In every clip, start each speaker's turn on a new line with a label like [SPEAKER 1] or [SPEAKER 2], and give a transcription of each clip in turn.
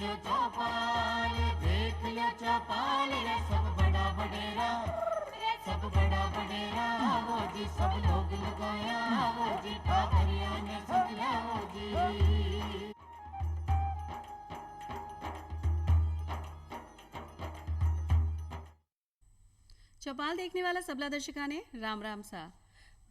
[SPEAKER 1] जो चौपाल, देख लो चौपाल, रे सब बड़ा बडेरा, सब बड़ा बडेरा, वो जी सब लोग लगाया, वो जी ठाकरिया ने सजला, वो जी।
[SPEAKER 2] चौपाल देखने वाला सबला दर्शकाने राम राम सा।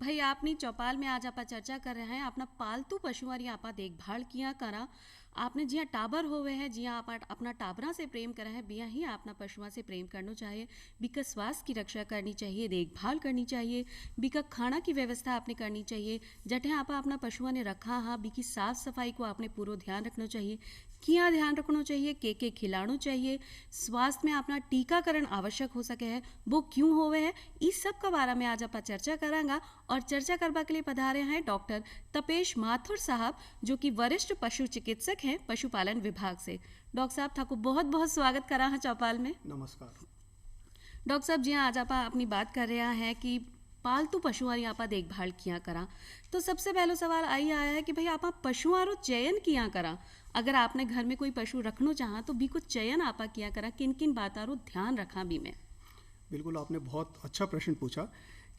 [SPEAKER 2] भाई आपनी चौपाल में आज आपा चर्चा कर रहे हैं अपना पालतू पशुआरी आपा देखभाल किया करा। आपने जिया टाबर होवे है, जिया आप अपना टाबरा से प्रेम करा है, बिया ही अपना पशुआ से प्रेम करना चाहिए। बिका स्वास्थ्य की रक्षा करनी चाहिए, देखभाल करनी चाहिए, बिका खाना की व्यवस्था आपने करनी चाहिए। जटे आपा अपना पशुआ ने रखा हा, बिकी साफ सफाई को आपने पूरा ध्यान रखना चाहिए। किया ध्यान रखना चाहिए, के खिलाना चाहिए, स्वास्थ्य में अपना टीकाकरण आवश्यक हो सके है, वो क्यों होवे है, इस सब का बारे में आज आप चर्चा करांगा। और चर्चा करने के लिए पधारे हैं डॉक्टर तपेश माथुर साहब, जो कि वरिष्ठ पशु चिकित्सक हैं पशुपालन विभाग से। डॉक्टर साहब थाको बहुत बहुत स्वागत करा है चौपाल में।
[SPEAKER 3] नमस्कार
[SPEAKER 2] डॉक्टर साहब जी, आज आप अपनी बात कर रहे हैं कि पालतू पशुआरी आपा देखभाल किया करा, तो सबसे पहला सवाल आई आया है कि भाई आपा पशुआरो चयन किया करा। अगर आपने घर में कोई पशु रखना चाहा तो भी कुछ चयन आपा किया करा, किन किन बातारो ध्यान रखा भी में।
[SPEAKER 3] बिल्कुल, आपने बहुत अच्छा प्रश्न पूछा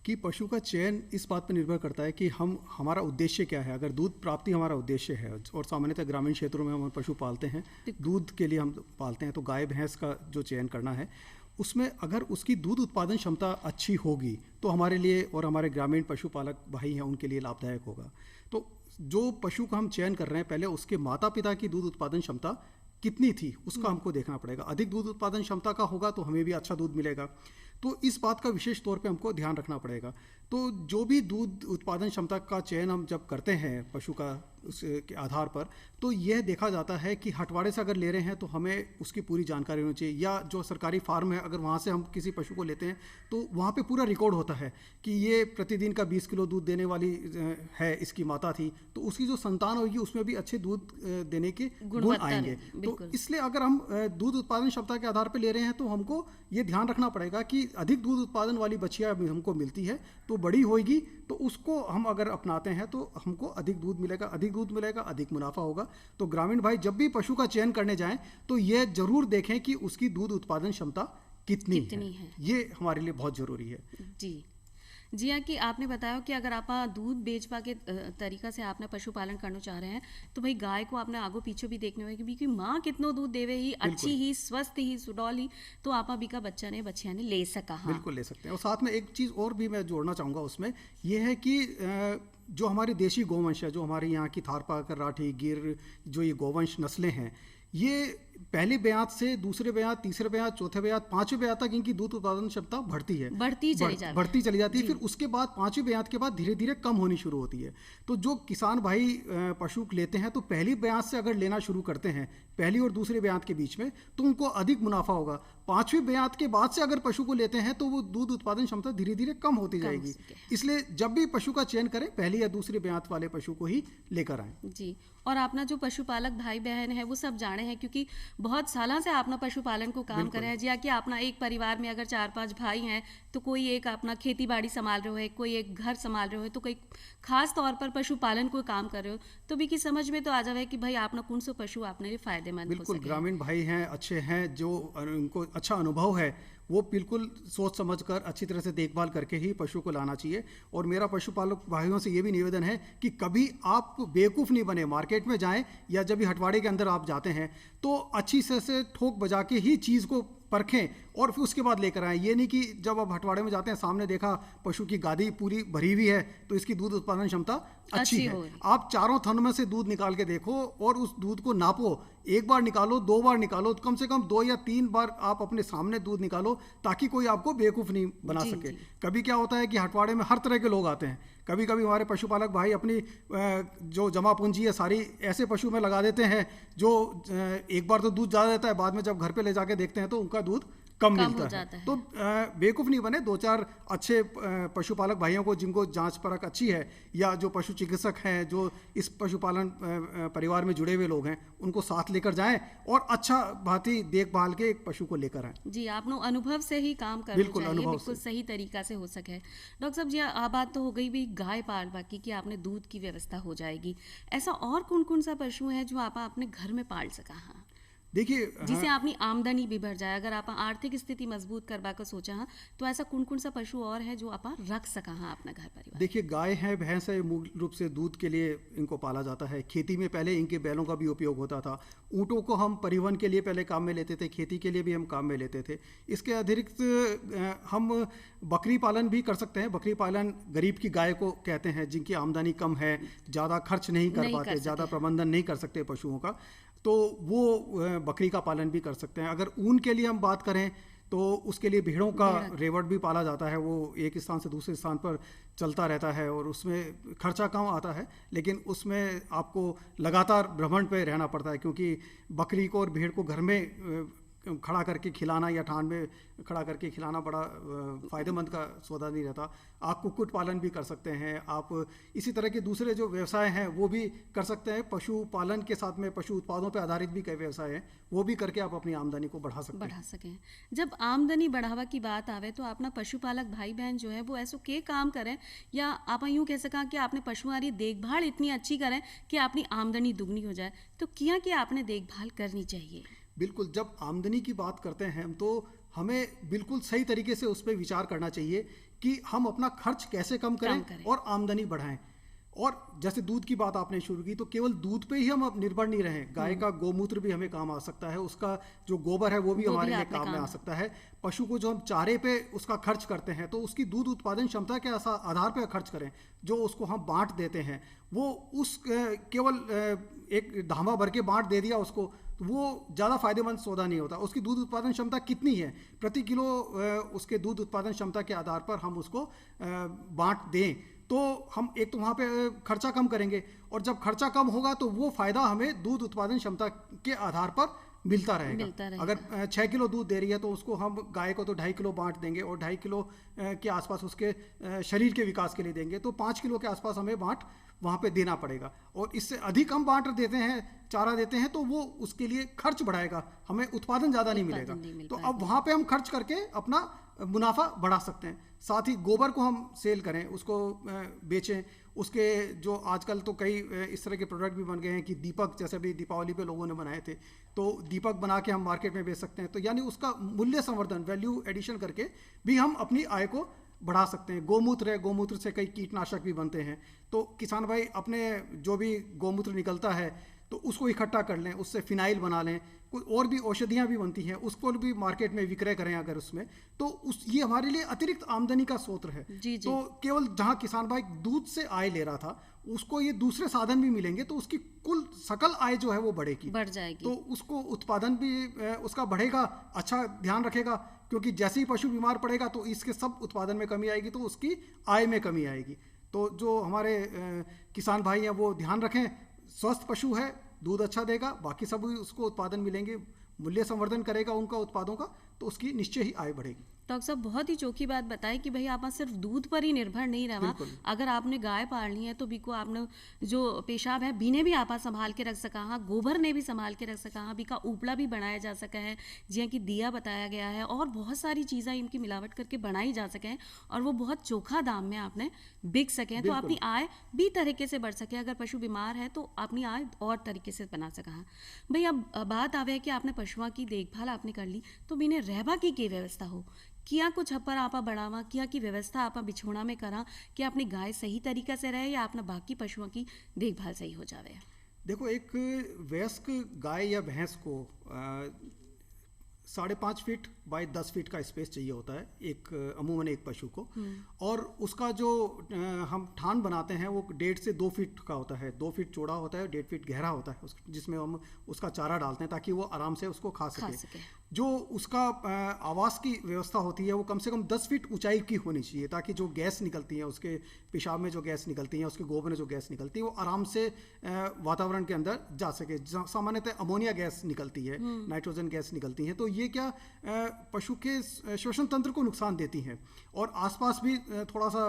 [SPEAKER 3] कि पशु का चयन इस बात पर निर्भर करता है कि हमारा उद्देश्य क्या है। अगर दूध प्राप्ति हमारा उद्देश्य है, और सामान्यतः ग्रामीण क्षेत्रों में हम पशु पालते हैं, दूध के लिए हम पालते हैं, तो गाय भैंस का जो चयन करना है उसमें अगर उसकी दूध उत्पादन क्षमता अच्छी होगी तो हमारे लिए और हमारे ग्रामीण पशुपालक भाई हैं उनके लिए लाभदायक होगा। तो जो पशु का हम चयन कर रहे हैं, पहले उसके माता पिता की दूध उत्पादन क्षमता कितनी थी उसका हमको देखना पड़ेगा। अधिक दूध उत्पादन क्षमता का होगा तो हमें भी अच्छा दूध मिलेगा, तो इस बात का विशेष तौर पे हमको ध्यान रखना पड़ेगा। तो जो भी दूध उत्पादन क्षमता का चयन हम जब करते हैं पशु का उसके आधार पर, तो यह देखा जाता है कि हटवाड़े से अगर ले रहे हैं तो हमें उसकी पूरी जानकारी होनी चाहिए, या जो सरकारी फार्म है अगर वहाँ से हम किसी पशु को लेते हैं तो वहाँ पे पूरा रिकॉर्ड होता है कि ये प्रतिदिन का 20 किलो दूध देने वाली है, इसकी माता थी, तो उसकी जो संतान होगी उसमें भी अच्छे दूध देने के गुण आएंगे। तो इसलिए अगर हम दूध उत्पादन क्षमता के आधार पर ले रहे हैं तो हमको ये ध्यान रखना पड़ेगा कि अधिक दूध उत्पादन वाली बछिया हमको मिलती है तो बड़ी होगी, तो उसको हम अगर अपनाते हैं तो हमको अधिक दूध मिलेगा, अधिक मुनाफा होगा। तो ग्रामीण भाई जब भी पशु का चयन करने जाएं तो यह जरूर देखें कि उसकी दूध उत्पादन क्षमता कितनी है। ये हमारे लिए बहुत जरूरी है।
[SPEAKER 2] जी हाँ, कि आपने बताया कि अगर आप दूध बेचवा के तरीका से आपने पशुपालन करना चाह रहे हैं तो भाई गाय को आपने आगो पीछे भी देखने होगा कि माँ कितनो दूध देवे ही, अच्छी ही, स्वस्थ ही, सुडौल ही, तो आपा भी का बच्चिया ने ले सका। हाँ,
[SPEAKER 3] बिल्कुल ले सकते हैं। और साथ में एक चीज़ और भी मैं जोड़ना चाहूँगा उसमें, यह है कि जो हमारी देशी गोवंश है, जो हमारे यहाँ की थारपाकर, राठी, गिर, जो ये गोवंश नस्लें हैं, ये पहले ब्यात से दूसरे ब्यात, तीसरे ब्यात, चौथे ब्यात, पांचवें ब्यात तक इनकी दूध उत्पादन क्षमता बढ़ती चली जाती है। फिर उसके बाद पांचवें ब्यात के बाद धीरे धीरे कम होनी शुरू होती है। तो जो किसान भाई पशु लेते हैं तो पहली ब्यात से अगर लेना शुरू करते हैं, पहली और दूसरे ब्यात के बीच में, तो उनको अधिक मुनाफा होगा। पांचवें ब्यात के बाद से अगर पशु को लेते हैं तो वो दूध उत्पादन क्षमता धीरे धीरे कम होती जाएगी। इसलिए जब भी पशु का चयन करें, पहली या दूसरे ब्यात वाले पशु को ही लेकर आए।
[SPEAKER 2] जी, और अपना जो पशुपालक भाई बहन है वो सब जाने हैं, क्योंकि बहुत सालों से आपना पशुपालन को काम कर रहे हैं। जी, कि अपना एक परिवार में अगर 4-5 भाई हैं तो कोई एक अपना खेती बाड़ी संभाल रहे हो, कोई एक घर संभाल रहे हो, तो कोई खास तौर पर पशुपालन को काम कर रहे हो, तो भी की समझ में तो आ जाए कि भाई आपना कौन सा पशु आपने लिए फायदेमंद हो सके।
[SPEAKER 3] बिल्कुल, ग्रामीण भाई हैं, अच्छे हैं, जो उनको अच्छा अनुभव है, वो बिल्कुल सोच समझकर अच्छी तरह से देखभाल करके ही पशु को लाना चाहिए। और मेरा पशुपालक भाइयों से ये भी निवेदन है कि कभी आप बेवकूफ़ नहीं बने। मार्केट में जाएं या जब भी हटवाड़े के अंदर आप जाते हैं तो अच्छी से ठोक बजा के ही चीज़ को परखें और फिर उसके बाद लेकर आएं। ये नहीं कि जब आप हटवाड़े में जाते हैं, सामने देखा पशु की गादी पूरी भरी हुई है तो इसकी दूध उत्पादन क्षमता अच्छी है। आप चारों थन में से दूध निकाल के देखो और उस दूध को नापो। एक बार निकालो, 2 बार निकालो, कम से कम 2 या 3 बार आप अपने सामने दूध निकालो, ताकि कोई आपको बेवकूफ़ नहीं बना सके। कभी क्या होता है कि हटवाड़े में हर तरह के लोग आते हैं। कभी कभी हमारे पशुपालक भाई अपनी जो जमा पूंजी है सारी ऐसे पशु में लगा देते हैं जो एक बार तो दूध ज़्यादा देता है, बाद में जब घर पे ले जाके देखते हैं तो उनका दूध कम मिलता है। तो बेवकूफ़ नहीं बने। 2-4 अच्छे पशुपालक भाइयों को, जिनको जांच परख अच्छी है, या जो पशु चिकित्सक हैं, जो इस पशुपालन परिवार में जुड़े हुए लोग हैं, उनको साथ लेकर जाएं और अच्छा भांति देखभाल के एक पशु को लेकर आएं।
[SPEAKER 2] जी, आपनो अनुभव से ही काम करना चाहिए, बिल्कुल सही तरीका से हो सके। डॉक्टर साहब जी, बात तो हो गई भी गाय पाल बाकी कि आपने दूध की व्यवस्था हो जाएगी, ऐसा और कौन कौन सा पशु है जो आप अपने घर में पाल सका? हाँ,
[SPEAKER 3] देखिए
[SPEAKER 2] जिसे अपनी आमदनी भी बढ़ जाए, अगर आप आर्थिक स्थिति मजबूत करवा कर सोचा हाँ तो ऐसा कौन कौन सा पशु और है जो आप रख सका हाँ अपना घर परिवार?
[SPEAKER 3] देखिए गाय है, भैंस है, मूल रूप से दूध के लिए इनको पाला जाता है। खेती में पहले इनके बैलों का भी उपयोग होता था। ऊँटों को हम परिवहन के लिए पहले काम में लेते थे, खेती के लिए भी हम काम में लेते थे। इसके अतिरिक्त हम बकरी पालन भी कर सकते हैं। बकरी पालन गरीब की गाय को कहते हैं, जिनकी आमदनी कम है, ज़्यादा खर्च नहीं कर पाते, ज़्यादा प्रबंधन नहीं कर सकते पशुओं का, तो वो बकरी का पालन भी कर सकते हैं। अगर ऊन के लिए हम बात करें तो उसके लिए भेड़ों का रेवट भी पाला जाता है। वो एक स्थान से दूसरे स्थान पर चलता रहता है और उसमें खर्चा कम आता है, लेकिन उसमें आपको लगातार भ्रमण पे रहना पड़ता है, क्योंकि बकरी को और भेड़ को घर में खड़ा करके खिलाना या ठान में खड़ा करके खिलाना बड़ा फ़ायदेमंद का सौदा नहीं रहता। आप कुक्कुट पालन भी कर सकते हैं। आप इसी तरह के दूसरे जो व्यवसाय हैं वो भी कर सकते हैं। पशु पालन के साथ में पशु उत्पादों पर आधारित भी कई व्यवसाय हैं, वो भी करके आप अपनी आमदनी को बढ़ा सकें।
[SPEAKER 2] जब आमदनी बढ़ावा की बात आवे तो अपना पशुपालक भाई बहन जो है वो ऐसो के काम करें, या आप यूँ कह सका कि आपने पशुआरी देखभाल इतनी अच्छी करें कि अपनी आमदनी दुगनी हो जाए, तो क्या आपने देखभाल करनी चाहिए?
[SPEAKER 3] बिल्कुल, जब आमदनी की बात करते हैं हम तो हमें बिल्कुल सही तरीके से उस पर विचार करना चाहिए कि हम अपना खर्च कैसे कम करें और आमदनी बढ़ाएं। और जैसे दूध की बात आपने शुरू की, तो केवल दूध पे ही हम अब निर्भर नहीं रहें। गाय का गोमूत्र भी हमें काम आ सकता है, उसका जो गोबर है वो भी हमारे लिए काम में आ सकता है। पशु को जो हम चारे पे उसका खर्च करते हैं तो उसकी दूध उत्पादन क्षमता के आधार पर खर्च करें। जो उसको हम बांट देते हैं वो उस केवल एक धामा भर के बांट दे दिया उसको, तो वो ज़्यादा फायदेमंद सौदा नहीं होता। उसकी दूध उत्पादन क्षमता कितनी है, प्रति किलो उसके दूध उत्पादन क्षमता के आधार पर हम उसको बांट दें तो हम एक तो वहाँ पे खर्चा कम करेंगे, और जब खर्चा कम होगा तो वो फ़ायदा हमें दूध उत्पादन क्षमता के आधार पर मिलता रहेगा। अगर 6 किलो दूध दे रही है तो उसको हम गाय को तो 2.5 किलो बांट देंगे और 2.5 किलो के आसपास उसके शरीर के विकास के लिए देंगे, तो 5 किलो के आसपास हमें बांट वहाँ पे देना पड़ेगा। और इससे अधिक हम बांट देते हैं, चारा देते हैं, तो वो उसके लिए खर्च बढ़ाएगा, हमें उत्पादन ज़्यादा नहीं मिलेगा। तो अब वहाँ पे हम खर्च करके अपना मुनाफा बढ़ा सकते हैं। साथ ही गोबर को हम सेल करें, उसको बेचें। उसके जो आजकल तो कई इस तरह के प्रोडक्ट भी बन गए हैं कि दीपक, जैसे भी दीपावली पे लोगों ने बनाए थे, तो दीपक बना के हम मार्केट में बेच सकते हैं। तो यानी उसका मूल्य संवर्धन, वैल्यू एडिशन करके भी हम अपनी आय को बढ़ा सकते हैं। गोमूत्र है, गोमूत्र से कई कीटनाशक भी बनते हैं, तो किसान भाई अपने जो भी गोमूत्र निकलता है तो उसको इकट्ठा कर लें, उससे फिनाइल बना लें। कोई और भी औषधियाँ भी बनती हैं, उसको भी मार्केट में विक्रय करें अगर उसमें, तो ये हमारे लिए अतिरिक्त आमदनी का स्रोत है।
[SPEAKER 2] जी।
[SPEAKER 3] तो केवल जहाँ किसान भाई दूध से आय ले रहा था, उसको ये दूसरे साधन भी मिलेंगे तो उसकी कुल सकल आय जो है वो बढ़ जाएगी। तो उसको उत्पादन भी उसका बढ़ेगा, अच्छा ध्यान रखेगा, क्योंकि जैसे ही पशु बीमार पड़ेगा तो इसके सब उत्पादन में कमी आएगी, तो उसकी आय में कमी आएगी। तो जो हमारे किसान भाई हैं वो ध्यान रखें, स्वस्थ पशु है, दूध अच्छा देगा, बाकी सब उसको उत्पादन मिलेंगे, मूल्य संवर्धन करेगा उनका उत्पादों का, तो उसकी निश्चय ही आय बढ़ेगी।
[SPEAKER 2] डॉक्टर साहब बहुत ही चौकी बात बताई कि भाई आप सिर्फ दूध पर ही निर्भर नहीं रहा। अगर आपने गाय पालनी है तो बीको आपने जो पेशाब है बीने भी आपा संभाल के रख सका, हाँ गोबर ने भी संभाल के रख सका, हाँ बीका उपला भी बनाया जा सका है, जिया कि दिया बताया गया है, और बहुत सारी चीज़ें इनकी मिलावट करके बनाई जा सके हैं और वो बहुत चोखा दाम में आपने बिक सकें, तो अपनी आय भी तरीके से बढ़ सके। अगर पशु बीमार है तो अपनी आय और तरीके से बना सका। भाई अब बात आवे कि आपने पशुओं की देखभाल आपने कर ली, तो बीने रहबा की व्यवस्था हो किया, कुछ हपर आपा बढ़ावा किया की व्यवस्था आपा बिछोना में करा कि अपनी गाय सही तरीका से रहे या अपना बाकी पशुओं की देखभाल सही हो जावे?
[SPEAKER 3] देखो, एक वयस्क गाय या भैंस को 5.5 फीट बाय 10 फीट का स्पेस चाहिए होता है एक अमूमन एक पशु को, और उसका जो हम ठान बनाते हैं वो 1.5 से 2 फीट का होता है। 2 फीट चौड़ा होता है, 1.5 फीट गहरा होता है, जिसमें हम उसका चारा डालते हैं ताकि वो आराम से उसको खा सके। जो उसका आवास की व्यवस्था होती है वो कम से कम 10 फीट ऊंचाई की होनी चाहिए, ताकि जो गैस निकलती है, उसके पेशाब में जो गैस निकलती है, उसके गोबर में जो गैस निकलती है, वो आराम से वातावरण के अंदर जा सके। सामान्यतः अमोनिया गैस निकलती है, नाइट्रोजन गैस निकलती है, तो ये क्या पशु के श्वसन तंत्र को नुकसान देती हैं और आसपास भी थोड़ा सा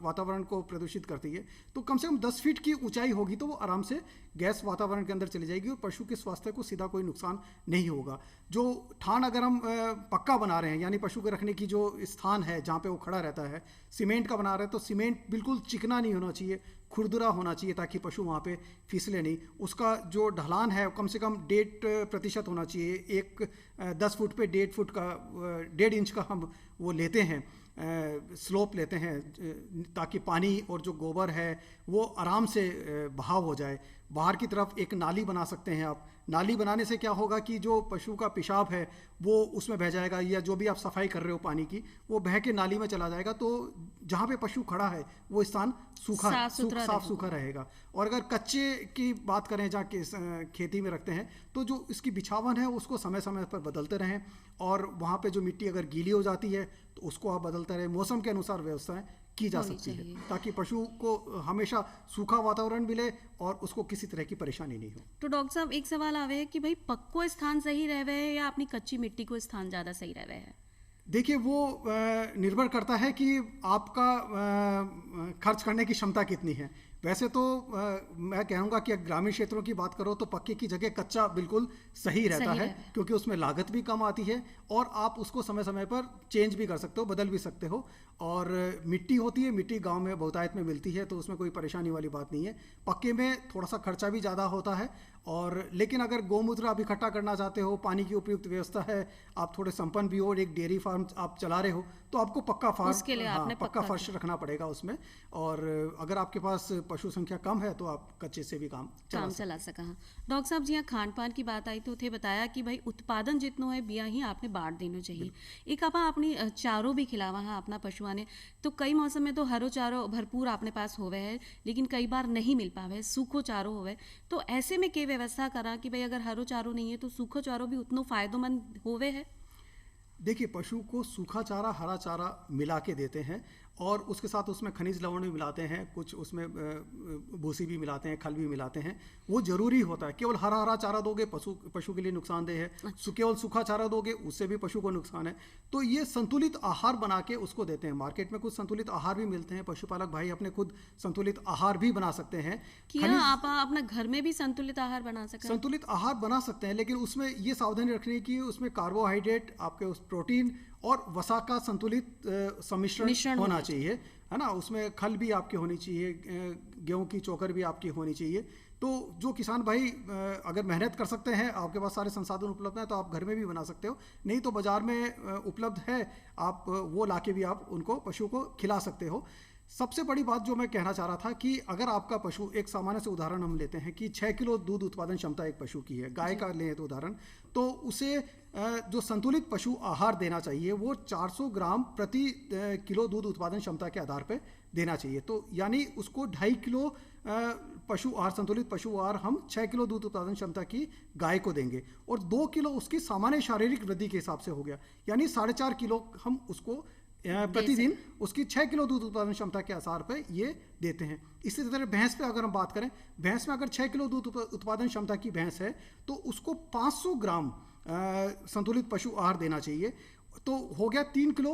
[SPEAKER 3] वातावरण को प्रदूषित करती है। तो कम से कम 10 फीट की ऊंचाई होगी तो वो आराम से गैस वातावरण के अंदर चली जाएगी और पशु के स्वास्थ्य को सीधा कोई नुकसान नहीं होगा। जो ठान अगर हम पक्का बना रहे हैं, यानी पशु के रखने की जो स्थान है जहाँ पे वो खड़ा रहता है, सीमेंट का बना रहे हैं, तो सीमेंट बिल्कुल चिकना नहीं होना चाहिए, खुरदुरा होना चाहिए ताकि पशु वहाँ पे फिसले नहीं। उसका जो ढलान है कम से कम 1.5% होना चाहिए। 10 फुट पे 1.5 फुट का 1.5 इंच का हम वो लेते हैं, स्लोप लेते हैं, ताकि पानी और जो गोबर है वो आराम से बहाव हो जाए। बाहर की तरफ एक नाली बना सकते हैं आप। नाली बनाने से क्या होगा कि जो पशु का पेशाब है वो उसमें बह जाएगा, या जो भी आप सफाई कर रहे हो पानी की वो बह के नाली में चला जाएगा, तो जहाँ पे पशु खड़ा है वो स्थान साफ सूखा रहेगा। और अगर कच्चे की बात करें जहाँ खेती में रखते हैं तो जो इसकी बिछावन है उसको समय समय पर बदलते रहें, और वहाँ पे जो मिट्टी अगर गीली हो जाती है तो उसको आप बदलते रहें। मौसम के अनुसार व्यवस्थाएं की जा सकती है ताकि पशु को हमेशा सूखा वातावरण मिले और उसको किसी तरह की परेशानी नहीं हो।
[SPEAKER 2] तो डॉक्टर साहब एक सवाल आवे है कि भाई पक्को स्थान सही रहवे है या अपनी कच्ची मिट्टी को स्थान ज़्यादा सही रहवे है?
[SPEAKER 3] देखिए वो निर्भर करता है कि आपका खर्च करने की क्षमता कितनी है। वैसे तो मैं कहूँगा कि ग्रामीण क्षेत्रों की बात करो तो पक्के की जगह कच्चा बिल्कुल सही रहता है, क्योंकि उसमें लागत भी कम आती है और आप उसको समय समय पर चेंज भी कर सकते हो, बदल भी सकते हो। और मिट्टी होती है, मिट्टी गांव में बहुतायत में मिलती है, तो उसमें कोई परेशानी वाली बात नहीं है। पक्के में थोड़ा सा खर्चा भी ज़्यादा होता है, और लेकिन अगर गौमूत्र आप इकट्ठा करना चाहते हो, पानी की उपयुक्त व्यवस्था है, आप थोड़े संपन्न भी हो और एक डेयरी फार्म आप चला रहे हो, तो आपको पक्का फार्म पक्का फर्श रखना पड़ेगा उसमें। और अगर आपके पास पशु संख्या कम है तो आप कच्चे से भी काम चला
[SPEAKER 2] सका। डॉक्टर साहब जी, यहाँ खान पान की बात आई तो थे बताया कि भाई उत्पादन जितनो है बिया ही आपने बांट देना चाहिए। एक आप अपनी चारों भी खिलावा है अपना पशुआ ने, तो कई मौसम में तो हरो चारो भरपूर अपने पास होवे है, लेकिन कई बार नहीं मिल पावे, सूखो चारो होवे, तो ऐसे में के व्यवस्था करा कि भाई अगर हरो चारो नहीं है तो सूखो चारो भी उतनो फायदेमंद होवे है?
[SPEAKER 3] देखिए, पशु को सूखा चारा हरा चारा मिला के देते हैं और उसके साथ उसमें खनिज लवण भी मिलाते हैं, कुछ उसमें भूसी भी मिलाते हैं, खल भी मिलाते हैं। वो जरूरी होता है। केवल हरा हरा चारा दोगे पशु के लिए नुकसानदेह है। अच्छा। केवल सूखा चारा दोगे उससे भी पशु को नुकसान है। तो ये संतुलित आहार बना के उसको देते हैं। मार्केट में कुछ संतुलित आहार भी मिलते हैं, पशुपालक भाई अपने खुद संतुलित आहार भी बना सकते हैं।
[SPEAKER 2] आप अपना घर में भी संतुलित आहार बना सकते हैं?
[SPEAKER 3] संतुलित आहार बना सकते हैं, लेकिन उसमें ये सावधानी रखनी है कि उसमें कार्बोहाइड्रेट, आपके उस प्रोटीन और वसा का संतुलित सम्मिश्रण होना चाहिए, है ना। उसमें खल भी आपकी होनी चाहिए, गेहूं की चोकर भी आपकी होनी चाहिए। तो जो किसान भाई अगर मेहनत कर सकते हैं, आपके पास सारे संसाधन उपलब्ध हैं, तो आप घर में भी बना सकते हो। नहीं तो बाजार में उपलब्ध है, आप वो लाके भी आप उनको पशु को खिला सकते हो। सबसे बड़ी बात जो मैं कहना चाह रहा था कि अगर आपका पशु, एक सामान्य से उदाहरण हम लेते हैं कि 6 किलो दूध उत्पादन क्षमता एक पशु की है, गाय का लें तो उदाहरण, तो उसे जो संतुलित पशु आहार देना चाहिए वो 400 ग्राम प्रति किलो दूध उत्पादन क्षमता के आधार पर देना चाहिए। तो यानी उसको 2.5 किलो पशु आहार, संतुलित पशु आहार हम 6 किलो दूध उत्पादन क्षमता की गाय को देंगे, और 2 किलो उसकी सामान्य शारीरिक वृद्धि के हिसाब से हो गया, यानी 4.5 किलो हम उसको प्रतिदिन उसकी 6 किलो दूध उत्पादन क्षमता के आधार पर ये देते हैं। इसी तरह भैंस पे अगर हम बात करें, भैंस में अगर 6 किलो दूध उत्पादन क्षमता की भैंस है तो उसको 500 ग्राम संतुलित पशु आहार देना चाहिए। तो हो गया 3 किलो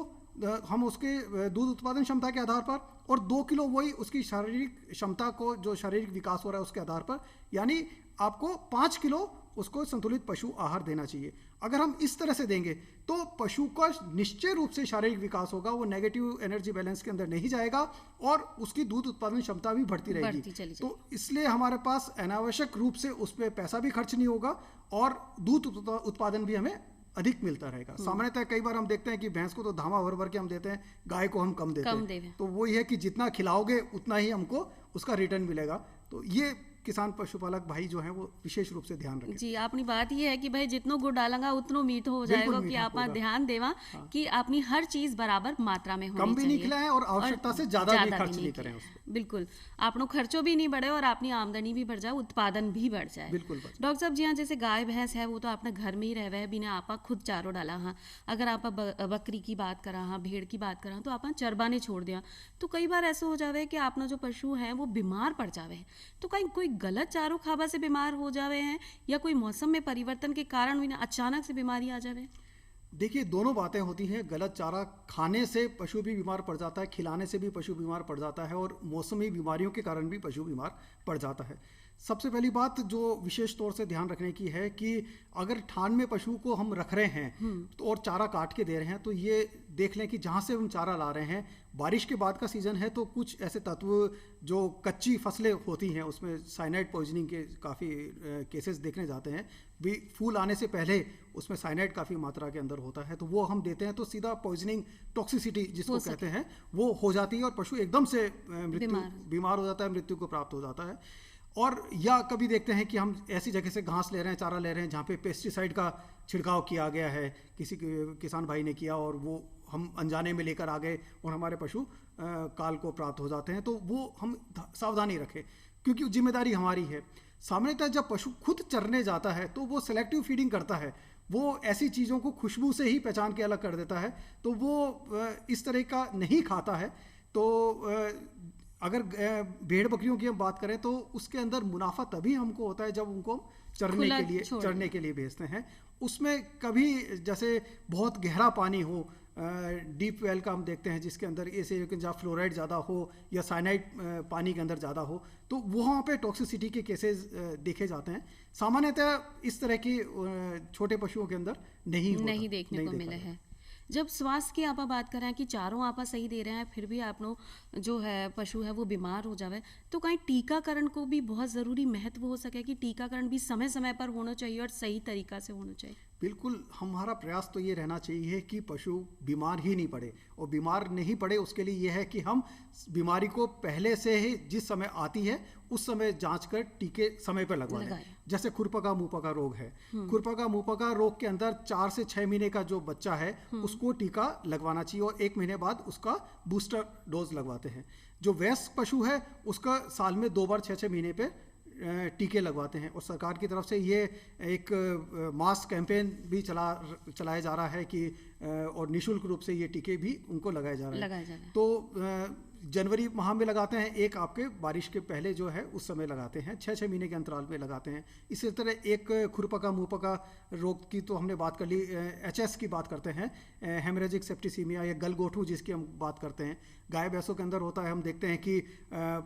[SPEAKER 3] हम उसके दूध उत्पादन क्षमता के आधार पर, और 2 किलो वही उसकी शारीरिक क्षमता को, जो शारीरिक विकास हो रहा है उसके आधार पर, यानी आपको 5 किलो उसको संतुलित पशु आहार देना चाहिए। अगर हम इस तरह से देंगे तो पशु का निश्चय रूप से शारीरिक विकास होगा, वो नेगेटिव एनर्जी बैलेंस के अंदर नहीं जाएगा और उसकी दूध उत्पादन क्षमता भी बढ़ती रहेगी। तो इसलिए हमारे पास अनावश्यक रूप से उस पर पैसा भी खर्च नहीं होगा और दूध उत्पादन भी हमें अधिक मिलता रहेगा। सामान्यतः कई बार हम देखते हैं कि भैंस को तो धामा भर भर के हम देते हैं, गाय को हम कम देते हैं। तो वही है कि जितना खिलाओगे उतना ही हमको उसका रिटर्न मिलेगा। तो ये किसान पशुपालक भाई जो हैं वो विशेष रूप से ध्यान रखें।
[SPEAKER 2] जी, अपनी बात ये है कि भाई जितनो गुड़ डालेंगा उतनो मीठ हो जाएगा, कि आप ध्यान देवा कि अपनी हर चीज बराबर मात्रा में होनी चाहिए,
[SPEAKER 3] कम भी नहीं खिलाएं और आवश्यकता से ज्यादा भी खर्च नहीं करें।
[SPEAKER 2] बिल्कुल, आपनो खर्चो भी नहीं बढ़े और अपनी आमदनी भी बढ़ जाए, उत्पादन भी बढ़ जाए।
[SPEAKER 3] बिल्कुल।
[SPEAKER 2] डॉक्टर साहब जी, हाँ जैसे गाय भैंस है वो तो अपने घर में ही रहे है, बिना आपा खुद चारो डाला। हाँ, अगर आप बकरी की बात करा, हाँ भेड़ की बात करा, तो आप चरबाने छोड़ दिया, तो कई बार ऐसा हो जावे कि अपना जो पशु है वो बीमार पड़ जावे, तो कहीं कोई गलत चारो खाबा से बीमार हो जावे हैं या कोई मौसम में परिवर्तन के कारण भी अचानक से बीमारी आ जावे?
[SPEAKER 3] देखिए, दोनों बातें होती हैं। गलत चारा खाने से पशु भी बीमार पड़ जाता है, खिलाने से भी पशु बीमार पड़ जाता है, और मौसमी बीमारियों के कारण भी पशु बीमार पड़ जाता है। सबसे पहली बात जो विशेष तौर से ध्यान रखने की है कि अगर ठान में पशु को हम रख रहे हैं तो और चारा काट के दे रहे हैं, तो ये देख लें कि जहाँ से हम चारा ला रहे हैं, बारिश के बाद का सीज़न है तो कुछ ऐसे तत्व जो कच्ची फसलें होती हैं उसमें साइनाइड पॉइजनिंग के काफ़ी केसेस देखने जाते हैं। भी फूल आने से पहले उसमें साइनाइड काफ़ी मात्रा के अंदर होता है, तो वो हम देते हैं तो सीधा पॉइजनिंग टॉक्सिसिटी जिसको कहते हैं वो हो जाती है और पशु एकदम से बीमार हो जाता है, मृत्यु को प्राप्त हो जाता है। और या कभी देखते हैं कि हम ऐसी जगह से घास ले रहे हैं, चारा ले रहे हैं जहाँ पे पेस्टिसाइड का छिड़काव किया गया है, किसी किसान भाई ने किया और वो हम अनजाने में लेकर आ गए और हमारे पशु काल को प्राप्त हो जाते हैं, तो वो हम सावधानी रखें क्योंकि जिम्मेदारी हमारी है। सामान्यतः जब पशु खुद चरने जाता है तो वो सेलेक्टिव फीडिंग करता है, वो ऐसी चीज़ों को खुशबू से ही पहचान के अलग कर देता है, तो वो इस तरह का नहीं खाता है। तो अगर भेड़ बकरियों की हम बात करें तो उसके अंदर मुनाफा तभी हमको होता है जब उनको चरने के लिए भेजते हैं। उसमें कभी जैसे बहुत गहरा पानी हो, डीप वेल का हम देखते हैं जिसके अंदर ऐसे जहाँ फ्लोराइड ज़्यादा हो या साइनाइड पानी के अंदर ज़्यादा हो, तो वहाँ पे टॉक्सिसिटी के केसेस देखे जाते हैं। सामान्यतः इस तरह की छोटे पशुओं के अंदर नहीं
[SPEAKER 2] देखने को मिले हैं। जब स्वास्थ्य की आप बात कर रहे हैं कि चारों आप सही दे रहे हैं फिर भी आप जो है पशु है वो बीमार हो जावे, तो कहीं टीकाकरण को भी बहुत ज़रूरी महत्व हो सके कि टीकाकरण भी समय समय पर होना चाहिए और सही तरीका से होना चाहिए।
[SPEAKER 3] बिल्कुल, हमारा प्रयास तो ये रहना चाहिए कि पशु बीमार ही नहीं पड़े, और बीमार नहीं पड़े उसके लिए ये है कि हम बीमारी को पहले से ही जिस समय आती है उस समय जांच कर टीके समय पर लगवा लें। जैसे खुरपका मुंहपका रोग है, खुरपका मुंहपका रोग के अंदर 4 से 6 महीने का जो बच्चा है उसको टीका लगवाना चाहिए और 1 महीने बाद उसका बूस्टर डोज लगवाते हैं। जो वयस्क पशु है उसका साल में 2 बार 6-6 महीने पे टीके लगवाते हैं। और सरकार की तरफ से ये एक मास कैंपेन भी चलाया जा रहा है कि और निःशुल्क रूप से ये टीके भी उनको लगाए जा रहे हैं। तो जनवरी माह में लगाते हैं, एक आपके बारिश के पहले जो है उस समय लगाते हैं, 6-6 महीने के अंतराल में लगाते हैं। इसी तरह एक खुरपका मुंहपका रोग की तो हमने बात कर ली, HS की बात करते हैं, हेमरेजिक सेप्टिसीमिया या गलगोटू जिसकी हम बात करते हैं, गाय भैंसों के अंदर होता है। हम देखते हैं कि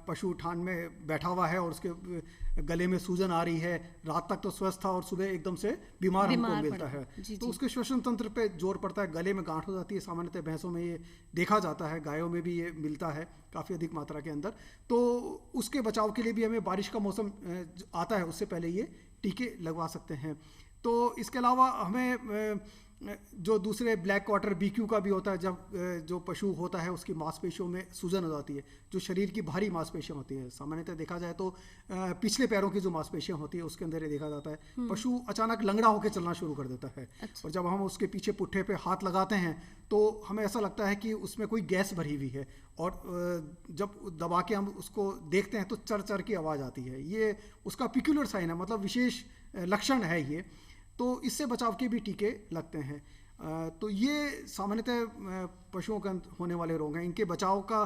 [SPEAKER 3] पशु ठान में बैठा हुआ है और उसके गले में सूजन आ रही है, रात तक तो स्वस्थ था और सुबह एकदम से बीमार हमको मिलता है, तो उसके श्वसन तंत्र पे जोर पड़ता है, गले में गांठ हो जाती है। सामान्यतः भैंसों में ये देखा जाता है, गायों में भी ये मिलता है काफ़ी अधिक मात्रा के अंदर। तो उसके बचाव के लिए भी हमें बारिश का मौसम आता है उससे पहले ये टीके लगवा सकते हैं। तो इसके अलावा हमें जो दूसरे ब्लैक क्वार्टर BQ का भी होता है, जब जो पशु होता है उसकी मांसपेशियों में सूजन हो जाती है, जो शरीर की भारी मांसपेशियां होती है। सामान्यतः देखा जाए तो पिछले पैरों की जो मांसपेशियां होती है उसके अंदर ये देखा जाता है पशु अचानक लंगड़ा होकर चलना शुरू कर देता है। और जब हम उसके पीछे पुट्ठे पे हाथ लगाते हैं तो हमें ऐसा लगता है कि उसमें कोई गैस भरी हुई है, और जब दबा के हम उसको देखते हैं तो चर चर की आवाज़ आती है। ये उसका पिक्यूलर साइन है, मतलब विशेष लक्षण है ये। तो इससे बचाव के भी टीके लगते हैं। तो ये सामान्यतः पशुओं का होने वाले रोग हैं। इनके बचाव का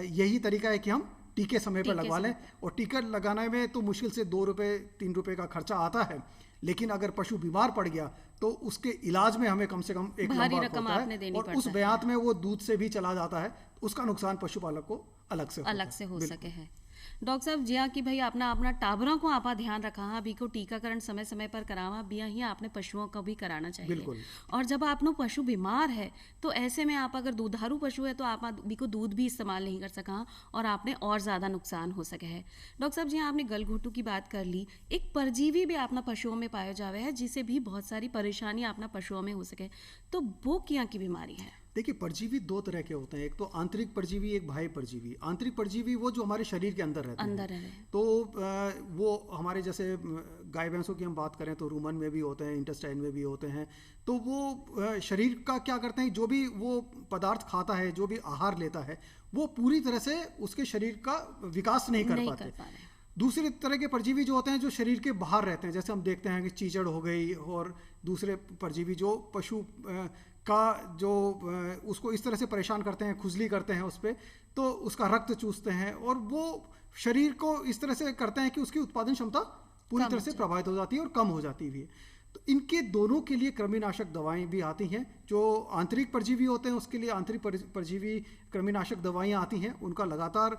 [SPEAKER 3] यही तरीका है कि हम टीके समय पर लगवा लें। और टीका लगाने में तो मुश्किल से 2 रुपये 3 रुपये का खर्चा आता है, लेकिन अगर पशु बीमार पड़ गया तो उसके इलाज में हमें कम से कम एक
[SPEAKER 2] भारी रकम आपने देनी
[SPEAKER 3] और उस ब्यात में वो दूध से भी चला जाता है, उसका नुकसान पशुपालक को अलग से हो सके है।
[SPEAKER 2] डॉक्टर साहब जी कि भाई अपना टाबरों को आप ध्यान रखा, अभी को टीकाकरण समय समय पर करावा बिया ही आपने पशुओं को भी कराना चाहिए। और जब आपनो पशु बीमार है तो ऐसे में आप अगर दुधारू पशु है तो आप भी को दूध भी इस्तेमाल नहीं कर सका और आपने और ज़्यादा नुकसान हो सके है। डॉक्टर साहब जी आपने गलघोटू की बात कर ली, एक परजीवी भी अपना पशुओं में पाया जावे है जिसे भी बहुत सारी परेशानी अपना पशुओं में हो सके, तो वो क्या की बीमारी है?
[SPEAKER 3] देखिए, परजीवी 2 तरह के होते हैं, एक तो आंतरिक परजीवी, एक बाह्य परजीवी। आंतरिक परजीवी वो जो हमारे शरीर के अंदर रहते हैं, तो वो हमारे जैसे गाय भैंसों की हम बात करें तो रूमन में भी होते हैं, इंटेस्टाइन में भी होते हैं। तो वो शरीर का क्या करते हैं, जो भी वो पदार्थ खाता है, जो भी आहार लेता है, वो पूरी तरह से उसके शरीर का विकास नहीं कर पाते। दूसरे तरह के परजीवी जो होते हैं जो शरीर के बाहर रहते हैं, जैसे हम देखते हैं कि चीचड़ हो गई और दूसरे परजीवी जो पशु का जो उसको इस तरह से परेशान करते हैं, खुजली करते हैं उस पर, तो उसका रक्त चूसते हैं और वो शरीर को इस तरह से करते हैं कि उसकी उत्पादन क्षमता पूरी तरह से प्रभावित हो जाती है और कम हो जाती है। तो इनके दोनों के लिए कृमिनाशक दवाएं भी आती हैं। जो आंतरिक परजीवी होते हैं उसके लिए आंतरिक परजीवी कृमिनाशक दवाइयाँ आती हैं। उनका लगातार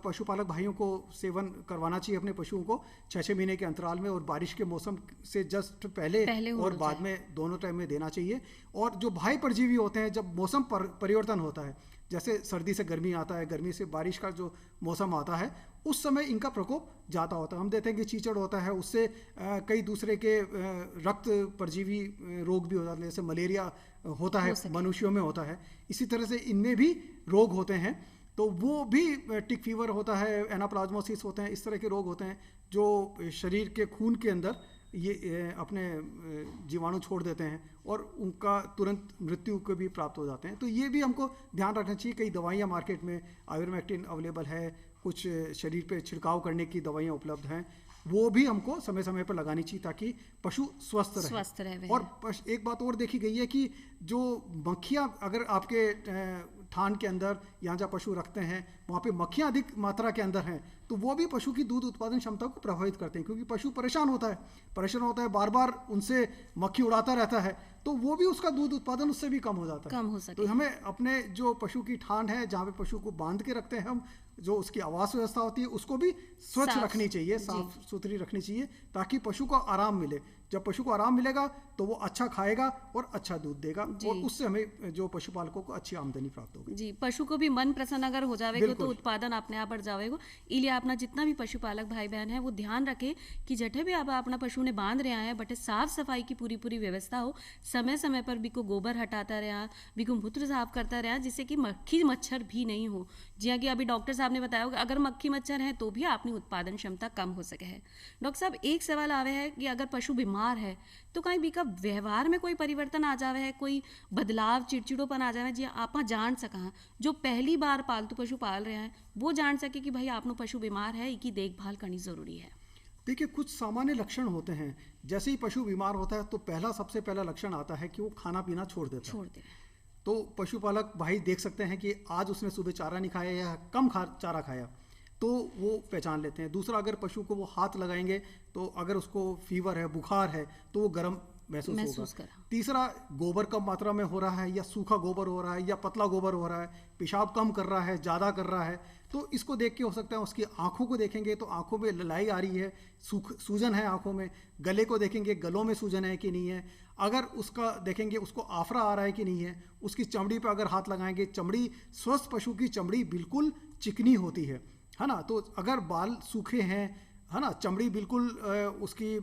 [SPEAKER 3] पशुपालक भाइयों को सेवन करवाना चाहिए अपने पशुओं को 6-6 महीने के अंतराल में, और बारिश के मौसम से जस्ट पहले और बाद में दोनों टाइम में देना चाहिए। और जो बाह्य परजीवी होते हैं, जब मौसम परिवर्तन होता है, जैसे सर्दी से गर्मी आता है, गर्मी से बारिश का जो मौसम आता है, उस समय इनका प्रकोप ज़्यादा होता है। हम देखते हैं कि चीचड़ होता है, उससे कई दूसरे के रक्त परजीवी रोग भी हो जाते हैं, जैसे मलेरिया होता है, मनुष्यों में होता है। इसी तरह से इनमें भी रोग होते हैं, तो वो भी टिक फीवर होता है, एनाप्लाज्मोसिस होते हैं, इस तरह के रोग होते हैं जो शरीर के खून के अंदर ये अपने जीवाणु छोड़ देते हैं और उनका तुरंत मृत्यु को भी प्राप्त हो जाते हैं। तो ये भी हमको ध्यान रखना चाहिए। कई दवाइयाँ मार्केट में आयुर्मेक्टिन अवेलेबल है, कुछ शरीर पे छिड़काव करने की दवाइयाँ उपलब्ध हैं, वो भी हमको समय समय पर लगानी चाहिए ताकि पशु स्वस्थ रहे। और एक बात और देखी गई है कि जो मक्खियाँ अगर आपके थान के अंदर यहाँ जहाँ पशु रखते हैं वहाँ पे मक्खियाँ अधिक मात्रा के अंदर हैं, तो वो भी पशु की दूध उत्पादन क्षमता को प्रभावित करते हैं, क्योंकि पशु परेशान होता है, बार बार उनसे मक्खी उड़ाता रहता है, तो वो भी उसका दूध उत्पादन उससे भी कम हो जाता है। तो हमें अपने जो पशु की ठान है, जहाँ पे पशु को बांध के रखते हैं हम, जो उसकी आवास व्यवस्था होती है उसको भी स्वच्छ रखनी चाहिए, साफ सुथरी रखनी चाहिए, ताकि पशु को आराम मिले। जब पशु को आराम मिलेगा तो वो अच्छा खाएगा और अच्छा दूध देगा, और उससे हमें जो पशुपालकों को अच्छी आमदनी प्राप्त होगी।
[SPEAKER 2] जी, पशु को भी मन प्रसन्न अगर हो जाएगा तो उत्पादन अपने आप बढ़ जाएगा। इसलिए अपना जितना भी पशुपालक भाई बहन है वो ध्यान रखे कि जठे भी आप अपना पशु ने बांध रहा है, बटे साफ सफाई की पूरी व्यवस्था हो, समय समय पर भी को गोबर हटाता रहा, भी को मूत्र साफ करता रहा, जिससे कि मक्खी मच्छर भी नहीं हो। जी कि अभी डॉक्टर साहब ने बताया होगा, अगर मक्खी मच्छर है तो भी अपनी उत्पादन क्षमता कम हो सके है। डॉक्टर साहब, एक सवाल आवे है कि अगर पशु बीमार है तो कहीं भी का व्यवहार में कोई परिवर्तन आ जावे है, कोई बदलाव, चिड़चिड़ोपन आ जावे, जी आप जान सका, जो पहली बार पालतू पशु पाल रहे हैं वो जान सके कि भाई आपनो पशु बीमार है, इसकी देखभाल करनी जरूरी है।
[SPEAKER 3] देखिए, कुछ सामान्य लक्षण होते हैं। जैसे ही पशु बीमार होता है तो सबसे पहला लक्षण आता है कि वो खाना पीना छोड़ देता है। तो पशुपालक भाई देख सकते हैं कि आज उसने सुबह चारा नहीं खाया या कम चारा खाया, तो वो पहचान लेते हैं। दूसरा, अगर पशु को वो हाथ लगाएंगे तो अगर उसको फीवर है, बुखार है, तो वो गर्म महसूस होगा। तीसरा, गोबर कम मात्रा में हो रहा है, या सूखा गोबर हो रहा है, या पतला गोबर हो रहा है, पेशाब कम कर रहा है, ज़्यादा कर रहा है, तो इसको देख के हो सकता है। उसकी आंखों को देखेंगे तो आंखों में ललाई आ रही है, सूजन है आंखों में। गले को देखेंगे, गलों में सूजन है कि नहीं है। अगर उसका देखेंगे उसको आफरा आ रहा है कि नहीं है। उसकी चमड़ी पर अगर हाथ लगाएंगे, चमड़ी, स्वस्थ पशु की चमड़ी बिल्कुल चिकनी होती है ना। तो अगर बाल सूखे हैं, है ना, चमड़ी बिल्कुल उसकी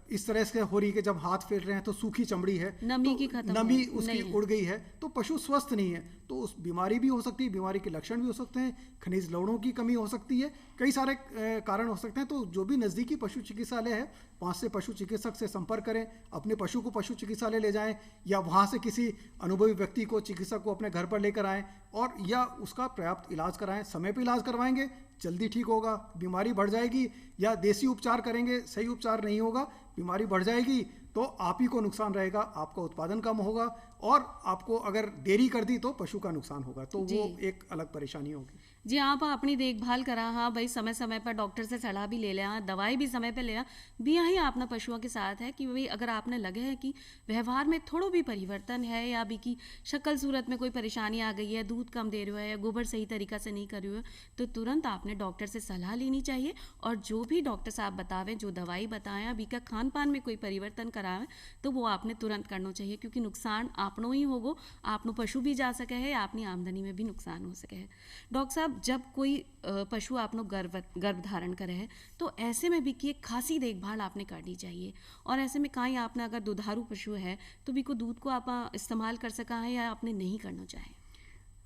[SPEAKER 3] इस तरह से हो रही है कि जब हाथ फेर रहे हैं तो सूखी चमड़ी है, नमी उसकी उड़ गई है, तो पशु स्वस्थ नहीं है। तो उस बीमारी भी हो सकती है, बीमारी के लक्षण भी हो सकते हैं, खनिज लवणों की कमी हो सकती है, कई सारे कारण हो सकते हैं। तो जो भी नज़दीकी पशु चिकित्सालय है, वहाँ से पशु चिकित्सक से संपर्क करें, अपने पशु को पशु चिकित्सालय ले जाएं, या वहाँ से किसी अनुभवी व्यक्ति को, चिकित्सक को अपने घर पर लेकर आएँ, और या उसका पर्याप्त इलाज कराएं। समय पर इलाज करवाएंगे, जल्दी ठीक होगा। बीमारी बढ़ जाएगी या देसी उपचार करेंगे, सही उपचार नहीं होगा, बीमारी बढ़ जाएगी, तो आप ही को नुकसान रहेगा, आपका उत्पादन कम होगा, और आपको अगर देरी कर दी तो पशु का नुकसान होगा, तो वो एक अलग परेशानी होगी।
[SPEAKER 2] जी, आप अपनी देखभाल करा, हाँ भाई, समय समय पर डॉक्टर से सलाह भी ले लिया, दवाई भी समय पर लिया, भी यही अपना पशुओं के साथ है कि भाई अगर आपने लगे है कि व्यवहार में थोड़ा भी परिवर्तन है, या भी की शक्ल सूरत में कोई परेशानी आ गई है, दूध कम दे रहे हो है, या गोबर सही तरीका से नहीं कर रहे हो, तो तुरंत आपने डॉक्टर से सलाह लेनी चाहिए। और जो भी डॉक्टर साहब बतावें, जो दवाई बताएं, अभी का खान पान में कोई परिवर्तन करावें, तो वो आपने तुरंत करना चाहिए, क्योंकि नुकसान आपनो ही होगो, आपनो पशु भी जा सके है, अपनी आमदनी में भी नुकसान हो सके है। डॉक्टर साहब, जब कोई पशु आपनो गर्भ धारण करे है, तो ऐसे में भी की एक खासी देखभाल आपने करनी चाहिए। और ऐसे में कहीं आपने अगर दुधारू पशु है तो भी को दूध को आप इस्तेमाल कर सका है, या आपने नहीं करना चाहे।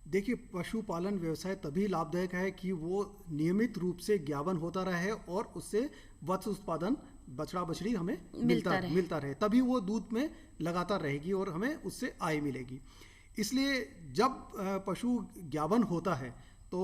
[SPEAKER 3] देखिए, पशुपालन व्यवसाय तभी लाभदायक है कि वो नियमित रूप से ज्ञापन होता रहे और उससे वत्स उत्पादन, बछड़ा बछड़ी हमें मिलता रहे, तभी वो दूध में लगातार रहेगी और हमें उससे आय मिलेगी। इसलिए जब पशु ज्ञापन होता है तो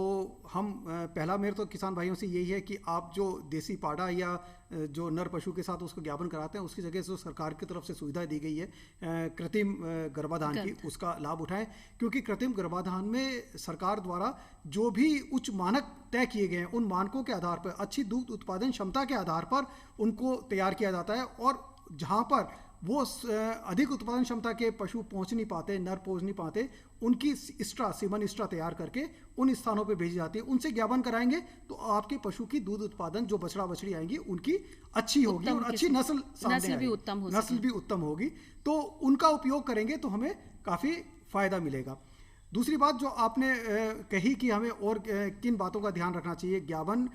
[SPEAKER 3] हम पहला मेरे तो किसान भाइयों से यही है कि आप जो देसी पाड़ा या जो नर पशु के साथ उसको ज्ञापन कराते हैं, उसकी जगह जो सरकार की तरफ से सुविधा दी गई है कृत्रिम गर्भाधान की, उसका लाभ उठाएं। क्योंकि कृत्रिम गर्भाधान में सरकार द्वारा जो भी उच्च मानक तय किए गए हैं, उन मानकों के आधार पर, अच्छी दूध उत्पादन क्षमता के आधार पर उनको तैयार किया जाता है, और जहाँ पर वो अधिक उत्पादन क्षमता के पशु पहुंच नहीं पाते, नर पहुंच नहीं पाते, उनकी सीमन स्ट्रा तैयार करके उन स्थानों पे भेजी जाती है। उनसे ज्ञापन कराएंगे तो आपके पशु की दूध उत्पादन, जो बछड़ा बछड़ी आएंगी उनकी अच्छी होगी और अच्छी नस्ल भी उत्तम होगी। तो उनका उपयोग करेंगे तो हमें काफ़ी फायदा मिलेगा। दूसरी बात जो आपने कही कि हमें और किन बातों का ध्यान रखना चाहिए, ज्ञापन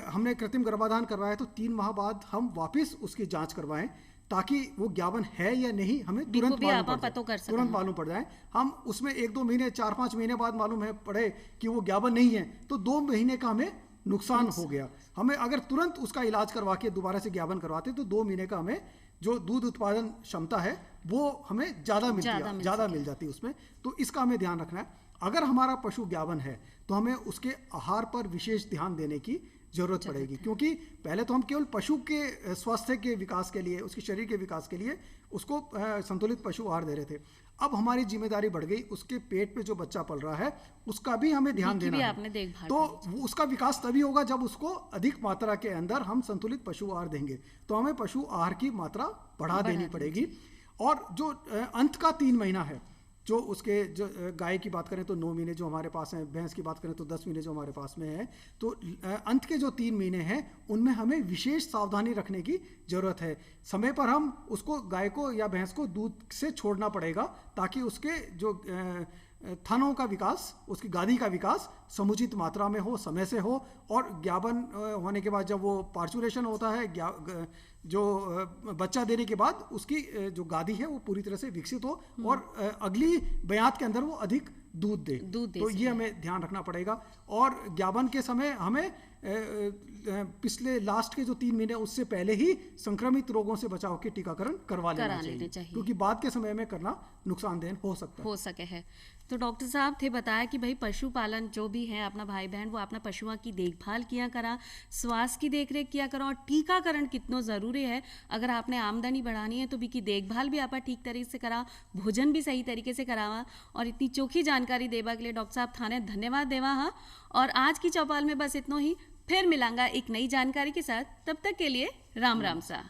[SPEAKER 3] हमने कृत्रिम गर्भाधान करवाया तो 3 माह बाद हम वापस उसकी जांच करवाएं ताकि वो ज्ञापन है या नहीं हमें तुरंत मालूम पड़ जाए। हम उसमें 1-2 महीने 4-5 महीने बाद मालूम है पड़े कि वो ज्ञापन नहीं है तो 2 महीने का हमें नुकसान हो गया। हमें अगर तुरंत उसका इलाज करवा के दोबारा से ज्ञापन करवाते तो 2 महीने का हमें जो दूध उत्पादन क्षमता है वो हमें ज़्यादा मिल जाती है उसमें। तो इसका हमें ध्यान रखना है। अगर हमारा पशु ज्ञापन है तो हमें उसके आहार पर विशेष ध्यान देने की जरूरत पड़ेगी, क्योंकि पहले तो हम केवल पशु के स्वास्थ्य के विकास के लिए, उसके शरीर के विकास के लिए उसको संतुलित पशु आहार दे रहे थे। अब हमारी जिम्मेदारी बढ़ गई, उसके पेट पे जो बच्चा पल रहा है उसका भी हमें ध्यान देना है। तो उसका विकास तभी होगा जब उसको अधिक मात्रा के अंदर हम संतुलित पशु आहार देंगे। तो हमें पशु आहार की मात्रा बढ़ा देनी पड़ेगी। और जो अंत का 3 महीना है, जो उसके जो गाय की बात करें तो 9 महीने जो हमारे पास हैं, भैंस की बात करें तो 10 महीने जो हमारे पास में है, तो अंत के जो 3 महीने हैं उनमें हमें विशेष सावधानी रखने की ज़रूरत है। समय पर हम उसको, गाय को या भैंस को दूध से छोड़ना पड़ेगा ताकि उसके जो थनों का विकास, उसकी गादी का विकास समुचित मात्रा में हो, समय से हो। और ज्ञापन होने के बाद जब वो पार्चुरेशन होता है, जो बच्चा देने के बाद उसकी जो गादी है वो पूरी तरह से विकसित हो और अगली बयात के अंदर वो अधिक दूध दे तो ये हमें ध्यान रखना पड़ेगा। और ज्ञापन के समय हमें पिछले लास्ट के जो 3 महीने उससे पहले ही संक्रमित रोगों से बचाव के टीकाकरण करवा लेना चाहिए, क्योंकि बाद के समय में करना नुकसानदेह हो सके है।
[SPEAKER 2] तो डॉक्टर साहब थे बताया कि भाई पशुपालन जो भी है अपना भाई बहन वो अपना पशुओं की देखभाल किया करा, स्वास्थ्य की देखरेख किया करा और टीकाकरण कितना ज़रूरी है। अगर आपने आमदनी बढ़ानी है तो भी की देखभाल भी आप ठीक तरीके से करा, भोजन भी सही तरीके से करावा। और इतनी चोखी जानकारी देवा के लिए डॉक्टर साहब थाने धन्यवाद देवा। हाँ, और आज की चौपाल में बस इतना ही। फिर मिलांगा एक नई जानकारी के साथ, तब तक के लिए राम राम सा।